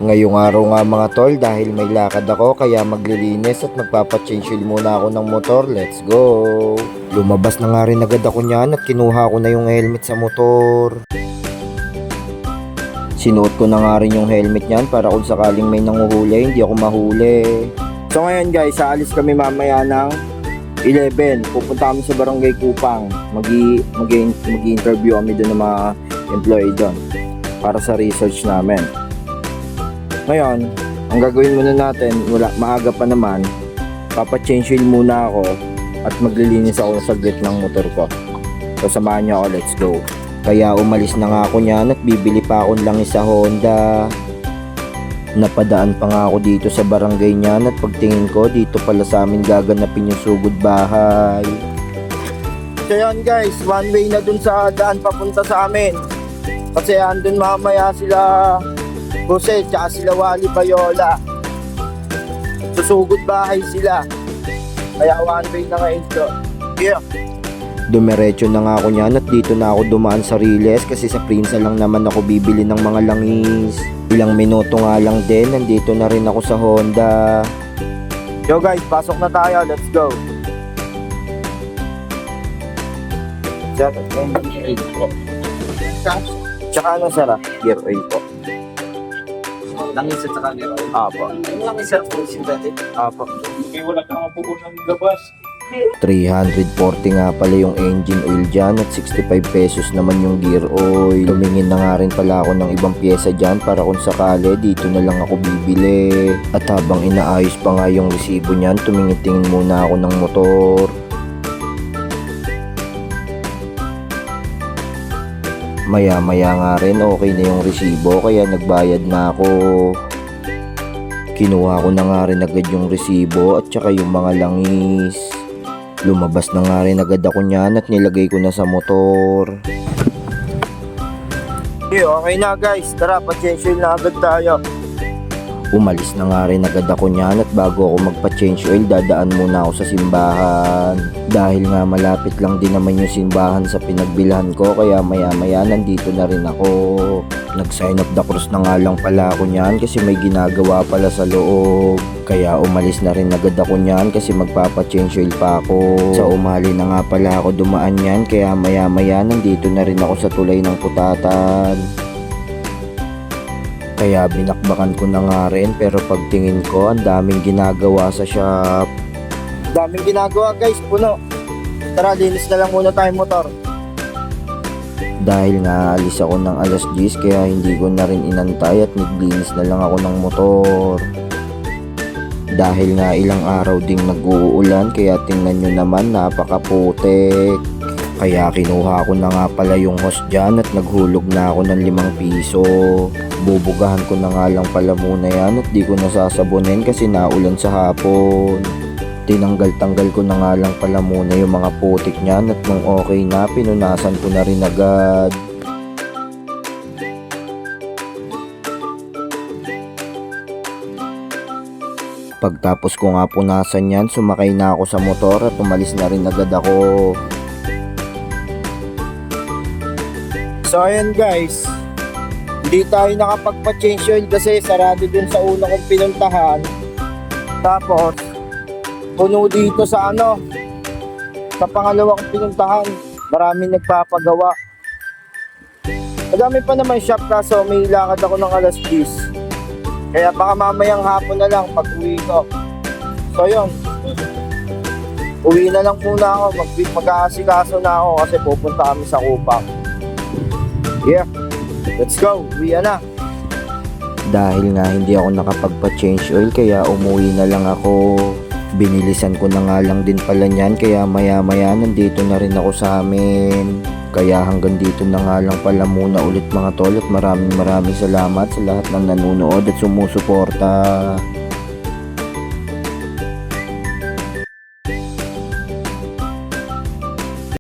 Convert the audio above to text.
Ngayong araw nga mga tol, dahil may lakad ako kaya maglilinis at magpapachange oil muna ako ng motor. Let's go! Lumabas na nga rin agad ako niyan at kinuha ko na yung helmet sa motor. Sinuot ko na nga rin yung helmet niyan para kung sakaling may nanguhuli, hindi ako mahuli. So ngayon guys, aalis kami mamaya ng 11. Pupunta kami sa Barangay Kupang. Mag-interview kami doon ng mga employee doon para sa research namin. Ngayon, ang gagawin muna natin, maaga pa naman, papachange oil muna ako at maglilinis ako saglit ng motor ko. So samahan niyo ako, let's go. Kaya umalis na nga ako niyan at bibili pa akong langis sa Honda. Napadaan pa nga ako dito sa barangay niyan at pagtingin ko, dito pala sa amin gaganapin yung sugod bahay. So yun guys, one way na dun sa daan papunta sa amin. Kasi andun mamaya sila Jose, tsaka sila Wally Bayola. Susugod bahay sila. Kaya one way na ngayon to. Yeah. Dumiretso na nga ako niyan at dito na ako dumaan sa Riles kasi sa Prinsa lang naman ako bibili ng mga langis. Ilang minuto nga lang din, nandito na rin ako sa Honda. Yo guys, pasok na tayo. Let's go. Tsaka ano sara? Gear oil po. Langis at saka gero. Apo. Langis at full synthetic. Apo. Okay, wala kang mapupo ng labas. 340 nga pala yung engine oil dyan at 65 pesos naman yung gear oil. Tumingin na nga rin pala ako ng ibang pyesa dyan para kung sakali dito na lang ako bibili. At habang inaayos pa nga yung resibo nyan, tumingin-tingin muna ako ng motor. Maya-maya nga rin okay na yung resibo kaya nagbayad na ako. Kinuha ko na nga rin agad yung resibo at saka yung mga langis. Lumabas na nga rin agad ako niyan at nilagay ko na sa motor. Okay na guys, tara pa-change oil na agad tayo. Umalis na nga rin agad ako niyan at bago ako magpa-change oil dadaan muna ako sa simbahan. Dahil nga malapit lang din naman yung simbahan sa pinagbilhan ko kaya maya-maya nandito na rin ako. Nag-sign up the cross na nga lang pala ako niyan kasi may ginagawa pala sa loob. Kaya umalis na rin agad ako niyan kasi magpapa-change oil pa ako. Sa umali na nga pala ako dumaan niyan kaya maya-maya nandito na rin ako sa tulay ng Putatan. Kaya binakbakan ko na nga rin pero pagtingin ko ang daming ginagawa sa shop. Daming ginagawa guys, puno. Tara, linis na lang muna tayong motor. Dahil nga alis ako ng alas 10 kaya hindi ko na rin inantay at naglinis na lang ako ng motor. Dahil nga ilang araw ding nag-uulan kaya tingnan nyo naman napakaputik. Kaya kinuha ko na nga pala yung hose dyan at naghulog na ako ng 5 piso. Bubugahan ko na nga lang pala muna yan at di ko nasasabunin kasi naulan sa hapon. Tinanggal-tanggal ko na nga lang pala muna yung mga putik niyan at nung okay na pinunasan ko na rin agad. Pagtapos ko nga punasan yan, sumakay na ako sa motor at umalis na rin agad ako. So ayan guys, hindi tayo nakapagpa-change oil kasi sarado dun sa una kong pinuntahan. Tapos puno dito sa sa pangalawa kong pinuntahan, maraming nagpapagawa. Madami pa naman shop kaso may lakad ako ng alas 10. Kaya baka mamayang hapon na lang pag uwi ko. So yun, uwi na lang muna ako, mag-aasikaso na ako kasi pupunta kami sa Kupang. Yeah, let's go, uwi na. Dahil nga hindi ako nakapagpa-change oil kaya umuwi na lang ako. Binilisan ko na nga lang din pala niyan kaya maya-maya nandito na rin ako sa amin. Kaya hanggang dito na nga lang pala muna ulit mga tol at maraming salamat sa lahat ng nanonood at sumusuporta.